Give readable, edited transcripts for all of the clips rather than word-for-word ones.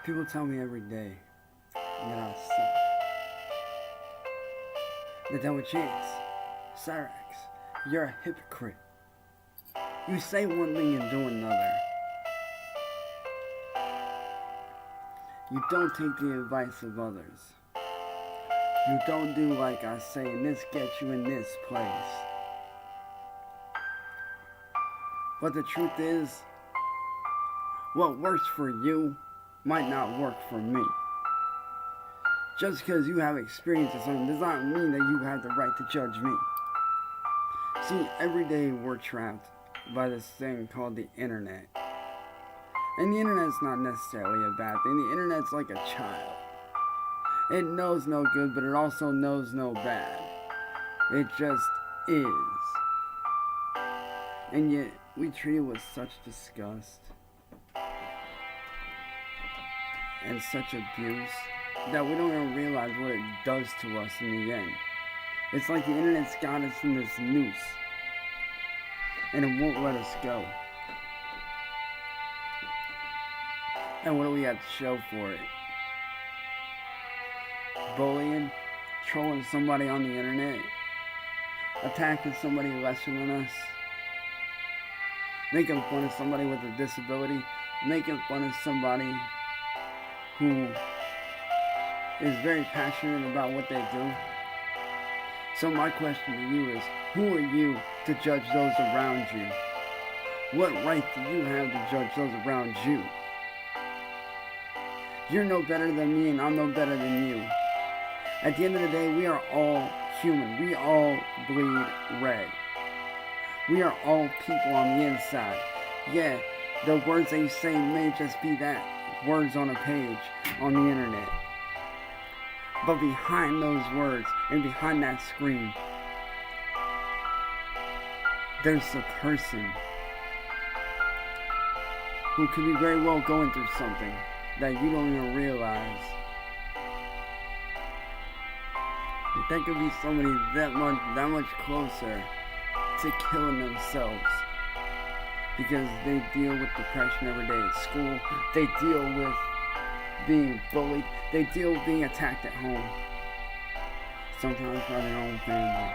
People tell me every day that I suck. They tell me, Chance, Cyraxx, you're a hypocrite. You say one thing and do another. You don't take the advice of others. You don't do like I say, and this gets you in this place. But the truth is, what works for you might not work for me. Just because you have experience with something does not mean that you have the right to judge me. See, every day we're trapped by this thing called the internet. And the internet's not necessarily a bad thing. The internet's like a child. It knows no good, but it also knows no bad. It just is. And yet, we treat it with such disgust and such abuse that we don't even realize what it does to us in the end. It's like the internet's got us in this noose, and it won't let us go. And what do we have to show for it? Bullying, trolling somebody on the internet, attacking somebody lesser than us, making fun of somebody with a disability, making fun of somebody who is very passionate about what they do. So my question to you is, who are you to judge those around you? What right do you have to judge those around you? You're no better than me and I'm no better than you. At the end of the day, we are all human. We all bleed red. We are all people on the inside. Yeah, the words that you say may just be that, words on a page on the internet. But behind those words and behind that screen, there's a person who could be very well going through something that you don't even realize. That could be somebody that much closer to killing themselves because they deal with depression every day at school. They deal with being bullied. They deal with being attacked at home. Sometimes by their own family.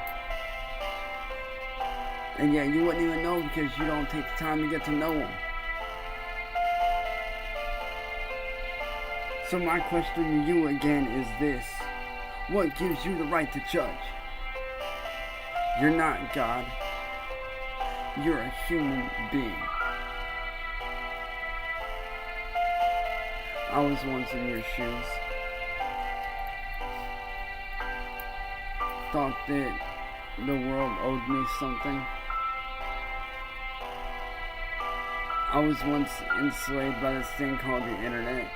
And yet you wouldn't even know because you don't take the time to get to know them. So my question to you again is this. What gives you the right to judge? You're not God. You're a human being. I was once in your shoes. Thought that the world owed me something. I was once enslaved by this thing called the internet.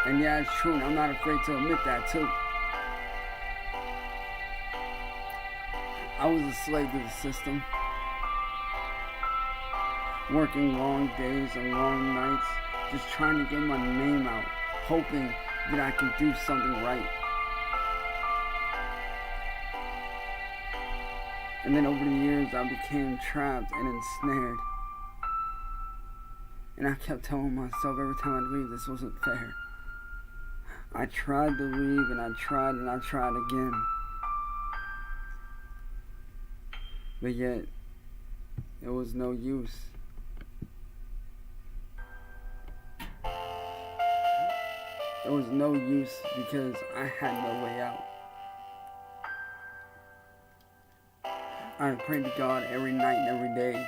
And yeah, it's true, and I'm not afraid to admit that too. I was a slave to the system, working long days and long nights, just trying to get my name out, hoping that I could do something right. And then over the years, I became trapped and ensnared. And I kept telling myself every time I'd leave, this wasn't fair. I tried to leave, and I tried again. But yet, it was no use. It was no use because I had no way out. I prayed to God every night and every day.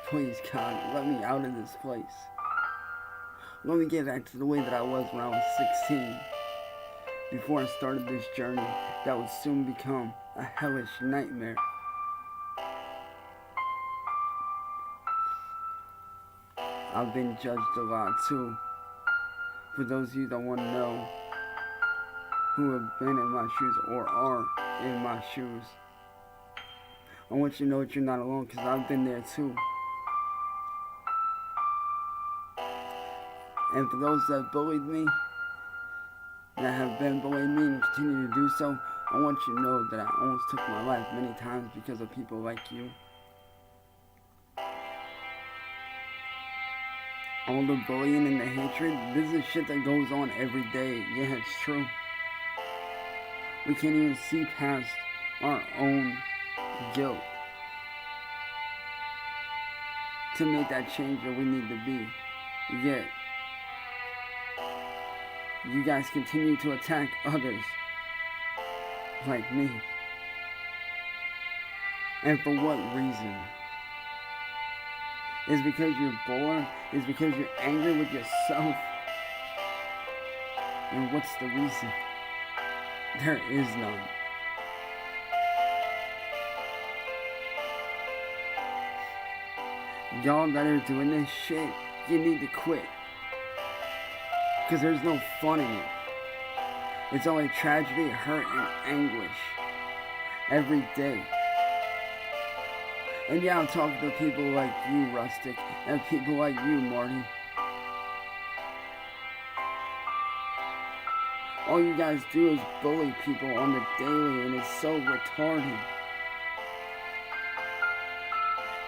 Please, God, let me out of this place. Let me get back to the way that I was when I was 16. Before I started this journey that would soon become a hellish nightmare. I've been judged a lot too. For those of you that want to know who have been in my shoes or are in my shoes, I want you to know that you're not alone because I've been there too. And for those that bullied me, that have been bullying me and continue to do so, I want you to know that I almost took my life many times because of people like you. all the bullying and the hatred, this is shit that goes on every day. Yeah, it's true. We can't even see past our own guilt to make that change that we need to be. Yet, you guys continue to attack others like me. And for what reason? Is because you're bored? Is because you're angry with yourself? And what's the reason? There is none. Y'all that are doing this shit, you need to quit. Because there's no fun in it. It's only tragedy, hurt, and anguish. Every day. And yeah, I'm talking to people like you, Rustic, and people like you, Marty. All you guys do is bully people on the daily, and it's so retarded.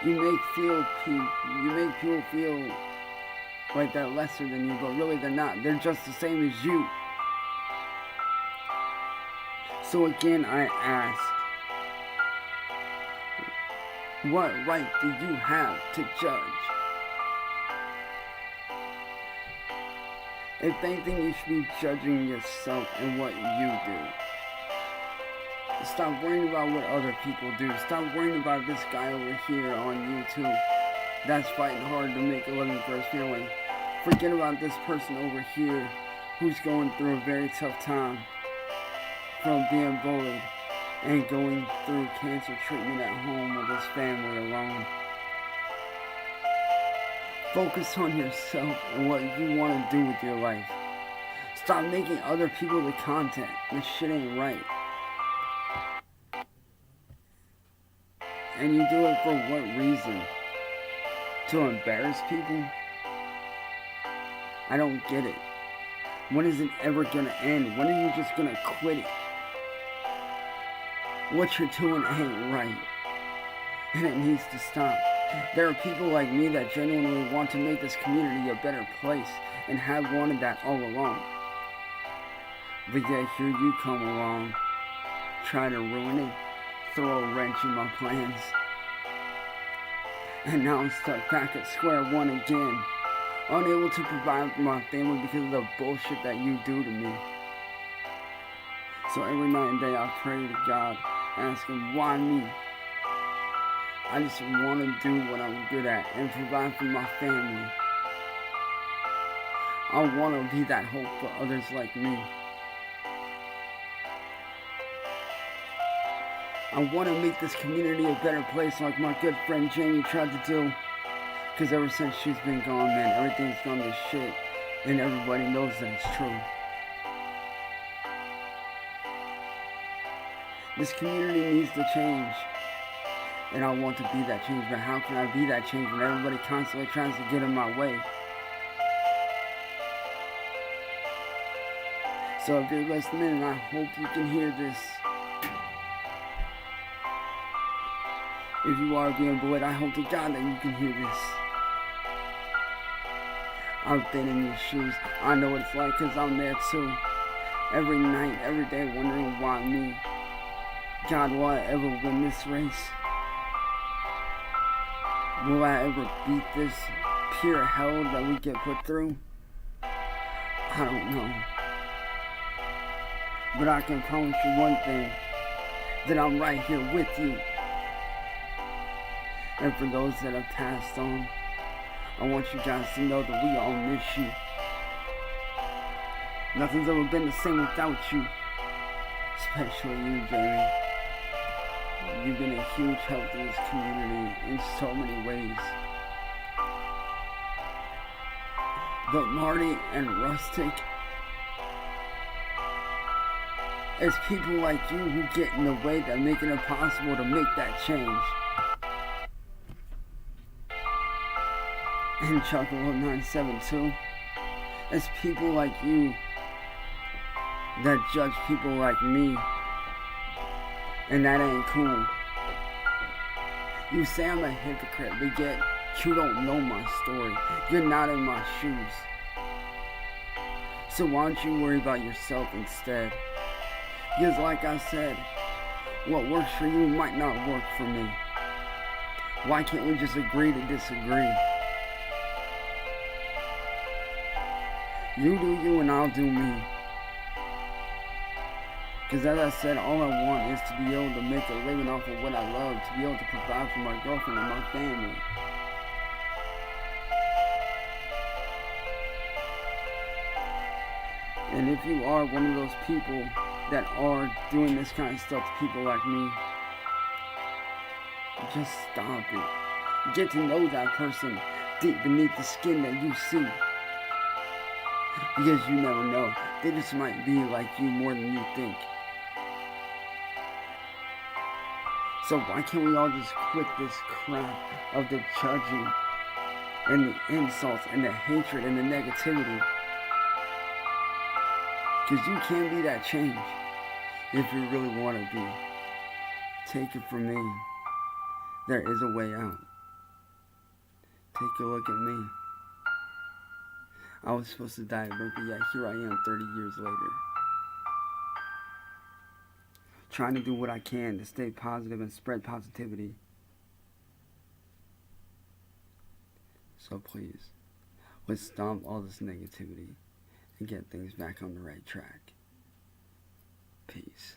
You make people feel like they're lesser than you, but really they're not. They're just the same as you. So again, I ask, what right do you have to judge? If anything, you should be judging yourself and what you do. Stop worrying about what other people do. Stop worrying about this guy over here on YouTube that's fighting hard to make a living for his family. Forget about this person over here who's going through a very tough time from being bullied and going through cancer treatment at home with his family alone. Focus on yourself and what you want to do with your life. Stop making other people the content. This shit ain't right. And you do it for what reason? To embarrass people? I don't get it. When is it ever gonna end? When are you just gonna quit it? What you're doing ain't right. And it needs to stop. There are people like me that genuinely want to make this community a better place and have wanted that all along. But yet here you come along, try to ruin it, throw a wrench in my plans. And now I'm stuck back at square one again, unable to provide for my family because of the bullshit that you do to me. So every night and day I pray to God, asking why me? I just want to do what I'm good at and provide for my family. I want to be that hope for others like me. I want to make this community a better place like my good friend Jamie tried to do. Because ever since she's been gone, man, everything's gone to shit. And everybody knows that it's true. This community needs to change. And I want to be that change, but how can I be that change when everybody constantly tries to get in my way? So if you're listening, I hope you can hear this. If you are being bullied, I hope to God that you can hear this. I've been in your shoes. I know what it's like because I'm there too. Every night, every day, wondering why me. God, will I ever win this race? Will I ever beat this pure hell that we get put through? I don't know. But I can promise you one thing, that I'm right here with you. And for those that have passed on, I want you guys to know that we all miss you. Nothing's ever been the same without you. Especially you, Jamie. You've been a huge help to this community in so many ways. But Marty and Rustic, it's people like you who get in the way that make it impossible to make that change. And Chuckle 972, it's people like you that judge people like me. And that ain't cool. You say I'm a hypocrite, but yet You don't know my story. You're not in my shoes. So why don't you worry about yourself instead? Because like I said, what works for you might not work for me. Why can't we just agree to disagree? You do you and I'll do me. Because as I said, all I want is to be able to make a living off of what I love, to be able to provide for my girlfriend and my family. And if you are one of those people that are doing this kind of stuff to people like me, just stop it. Get to know that person deep beneath the skin that you see. Because you never know. They just might be like you more than you think. So why can't we all just quit this crap of the judging and the insults and the hatred and the negativity? Because you can be that change if you really want to be. Take it from me. There is a way out. Take a look at me. I was supposed to die at birth, but yet here I am 30 years later. Trying to do what I can to stay positive and spread positivity. So please, let's stop all this negativity and get things back on the right track. Peace.